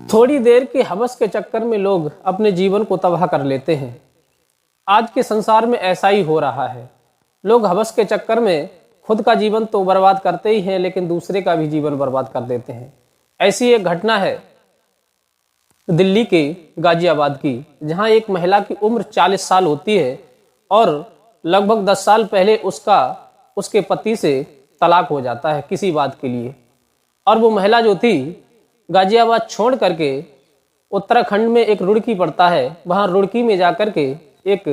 थोड़ी देर के हवस के चक्कर में लोग अपने जीवन को तबाह कर लेते हैं। आज के संसार में ऐसा ही हो रहा है। लोग हवस के चक्कर में खुद का जीवन तो बर्बाद करते ही हैं, लेकिन दूसरे का भी जीवन बर्बाद कर देते हैं। ऐसी एक घटना है दिल्ली के गाजियाबाद की, जहां एक महिला की उम्र 40 साल होती है और लगभग 10 साल पहले उसके पति से तलाक हो जाता है किसी बात के लिए। और वो महिला जो थी गाजियाबाद छोड़ करके उत्तराखंड में एक रुड़की पड़ता है, वहां रुड़की में जाकर के एक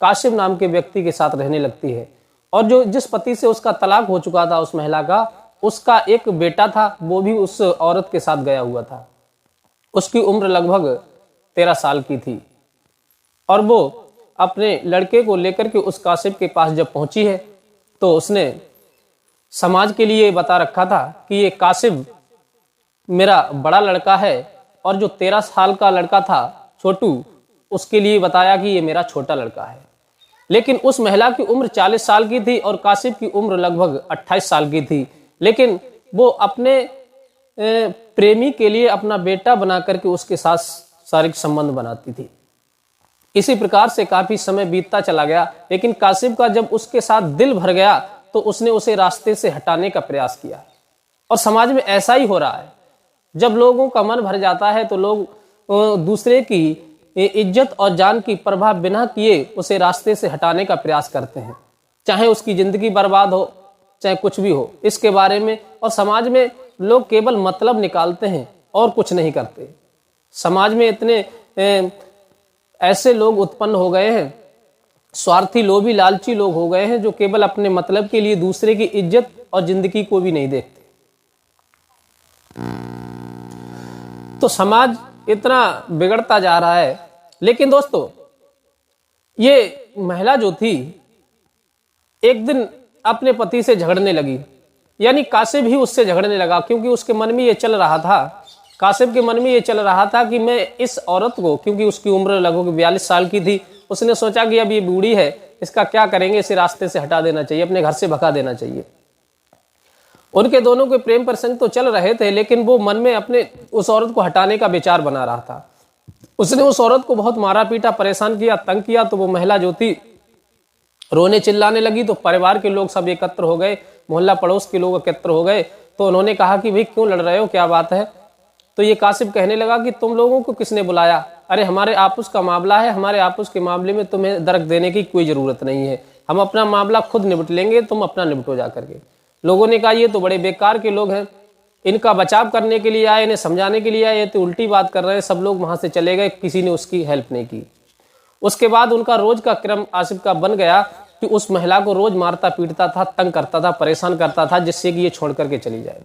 काशिम नाम के व्यक्ति के साथ रहने लगती है। और जिस पति से उसका तलाक हो चुका था उस महिला का, उसका एक बेटा था, वो भी उस औरत के साथ गया हुआ था। उसकी उम्र लगभग 13 साल की थी और वो अपने लड़के को लेकर के उस काशिम के पास जब पहुंची है तो उसने समाज के लिए बता रखा था कि ये काशिम मेरा बड़ा लड़का है, और जो 13 साल का लड़का था छोटू, उसके लिए बताया कि ये मेरा छोटा लड़का है। लेकिन उस महिला की उम्र 40 साल की थी और काशिम की उम्र लगभग 28 साल की थी। लेकिन वो अपने प्रेमी के लिए अपना बेटा बना करके उसके साथ शारीरिक संबंध बनाती थी। इसी प्रकार से काफी समय बीतता चला गया, लेकिन काशिम का जब उसके साथ दिल भर गया तो उसने उसे रास्ते से हटाने का प्रयास किया। और समाज में ऐसा ही हो रहा है, जब लोगों का मन भर जाता है तो लोग दूसरे की इज्जत और जान की परवाह बिना किए उसे रास्ते से हटाने का प्रयास करते हैं, चाहे उसकी जिंदगी बर्बाद हो, चाहे कुछ भी हो, इसके बारे में। और समाज में लोग केवल मतलब निकालते हैं और कुछ नहीं करते। समाज में इतने ऐसे लोग उत्पन्न हो गए हैं, स्वार्थी, लोभी, लालची लोग हो गए हैं, जो केवल अपने मतलब के लिए दूसरे की इज्जत और जिंदगी को भी नहीं देखते। तो समाज इतना बिगड़ता जा रहा है। लेकिन दोस्तों, ये महिला जो थी एक दिन अपने पति से झगड़ने लगी, यानी काशिम भी उससे झगड़ने लगा, क्योंकि उसके मन में ये चल रहा था, काशिम के मन में ये चल रहा था कि मैं इस औरत को, क्योंकि उसकी उम्र लगभग 42 साल की थी, उसने सोचा कि अब ये बूढ़ी है, इसका क्या करेंगे, इसे रास्ते से हटा देना चाहिए, अपने घर से भगा देना चाहिए। उनके दोनों के प्रेम प्रसंग तो चल रहे थे, लेकिन वो मन में अपने उस औरत को हटाने का विचार बना रहा था। उसने उस औरत को बहुत मारा पीटा, परेशान किया, तंग किया। तो वो महिला जो थी रोने चिल्लाने लगी। तो परिवार के लोग सब एकत्र हो गए, मोहल्ला पड़ोस के लोग एकत्र हो गए। तो उन्होंने कहा कि भाई क्यों लड़ रहे हो, क्या बात है। तो ये काशिम कहने लगा कि तुम लोगों को किसने बुलाया, अरे हमारे आपस का मामला है, हमारे आपस के मामले में तुम्हें दर्द देने की कोई जरूरत नहीं है, हम अपना मामला खुद निपट लेंगे, तुम अपना निपटो जा करके। लोगों ने कहा ये तो बड़े बेकार के लोग हैं, इनका बचाव करने के लिए आए, इन्हें समझाने के लिए आए, ये तो उल्टी बात कर रहे हैं। सब लोग वहां से चले गए, किसी ने उसकी हेल्प नहीं की। उसके बाद उनका रोज का क्रम आसिफ का बन गया कि उस महिला को रोज मारता पीटता था, तंग करता था, परेशान करता था, जिससे कि ये छोड़ करके चली जाए।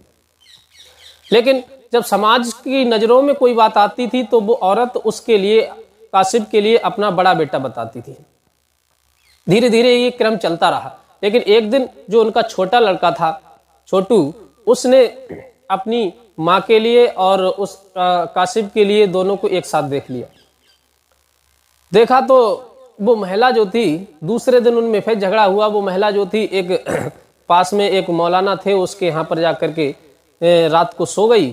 लेकिन जब समाज की नजरों में कोई बात आती थी तो वो औरत उसके लिए, काशिफ के लिए, अपना बड़ा बेटा बताती थी। धीरे धीरे ये क्रम चलता रहा। लेकिन एक दिन जो उनका छोटा लड़का था छोटू, उसने अपनी माँ के लिए और उस काशिफ के लिए दोनों को एक साथ देख लिया। देखा तो वो महिला जो थी, दूसरे दिन उनमें फिर झगड़ा हुआ। वो महिला जो थी एक पास में एक मौलाना थे, उसके यहाँ पर जाकर के रात को सो गई।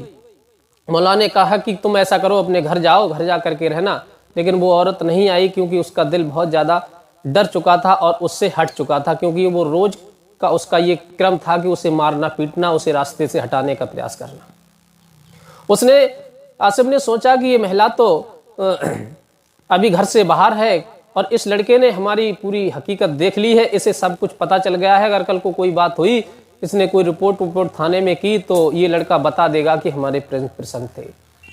मौलाना ने कहा कि तुम ऐसा करो, अपने घर जाओ, घर जा करके रहना। लेकिन वो औरत नहीं आई, क्योंकि उसका दिल बहुत ज्यादा डर चुका था और उससे हट चुका था, क्योंकि वो रोज का उसका ये क्रम था कि उसे मारना पीटना, उसे रास्ते से हटाने का प्रयास करना। उसने, आसिफ ने सोचा कि ये महिला तो अभी घर से बाहर है और इस लड़के ने हमारी पूरी हकीकत देख ली है, इसे सब कुछ पता चल गया है। अगर कल को कोई बात हुई, इसने कोई रिपोर्ट थाने में की, तो ये लड़का बता देगा कि हमारे प्रेम प्रसंग थे।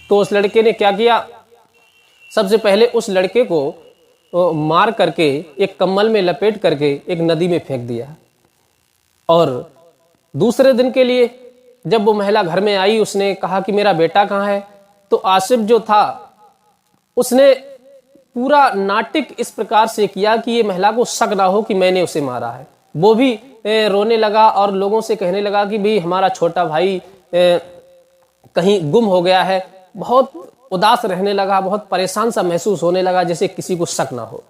तो उस लड़के ने क्या किया, सबसे पहले उस लड़के को मार करके एक कम्बल में लपेट करके एक नदी में फेंक दिया। और दूसरे दिन के लिए जब वो महिला घर में आई, उसने कहा कि मेरा बेटा कहाँ है। तो आसिफ जो था उसने पूरा नाटक इस प्रकार से किया कि ये महिला को शक ना हो कि मैंने उसे मारा है। वो भी रोने लगा और लोगों से कहने लगा कि भाई हमारा छोटा भाई कहीं गुम हो गया है। बहुत उदास रहने लगा, बहुत परेशान सा महसूस होने लगा, जैसे किसी को शक ना हो।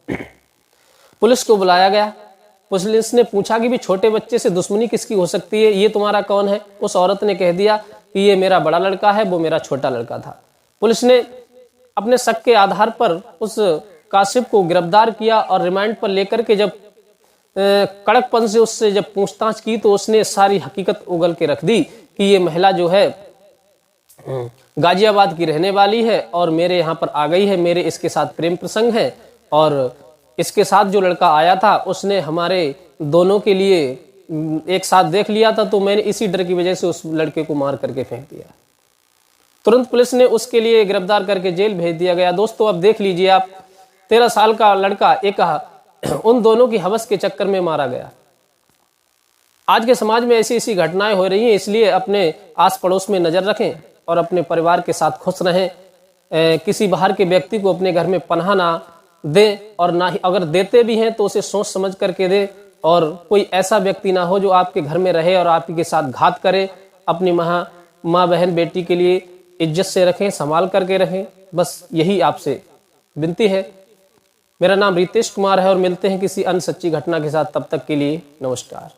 पुलिस को बुलाया गया। पुलिस ने पूछा कि भी छोटे बच्चे से दुश्मनी किसकी हो सकती है, ये तुम्हारा कौन है। उस औरत ने कह दिया कि ये मेरा बड़ा लड़का है, वो मेरा छोटा लड़का था। पुलिस ने अपने शक के आधार पर उस काशिफ को गिरफ्तार किया और रिमांड पर लेकर के जब कड़कपन से उससे जब पूछताछ की तो उसने सारी हकीकत उगल के रख दी कि ये महिला जो है गाजियाबाद की रहने वाली है और मेरे यहाँ पर आ गई है, मेरे इसके साथ प्रेम प्रसंग है और इसके साथ जो लड़का आया था उसने हमारे दोनों के लिए एक साथ देख लिया था, तो मैंने इसी डर की वजह से उस लड़के को मार करके फेंक दिया। तुरंत पुलिस ने उसके लिए गिरफ्तार करके जेल भेज दिया गया। दोस्तों अब देख लीजिए आप, 13 साल का लड़का एक उन दोनों की हवस के चक्कर में मारा गया। आज के समाज में ऐसी ऐसी घटनाएं हो रही हैं, इसलिए अपने आस पड़ोस में नजर रखें और अपने परिवार के साथ खुश रहें। किसी बाहर के व्यक्ति को अपने घर में पनाह ना दें और ना ही अगर देते भी हैं तो उसे सोच समझ करके दें और कोई ऐसा व्यक्ति ना हो जो आपके घर में रहे और आपके साथ घात करे। अपनी माँ बहन बेटी के लिए इज्जत से रखें, संभाल करके रहें, बस यही आपसे विनती है। मेरा नाम रितेश कुमार है और मिलते हैं किसी अन्य सच्ची घटना के साथ, तब तक के लिए नमस्कार।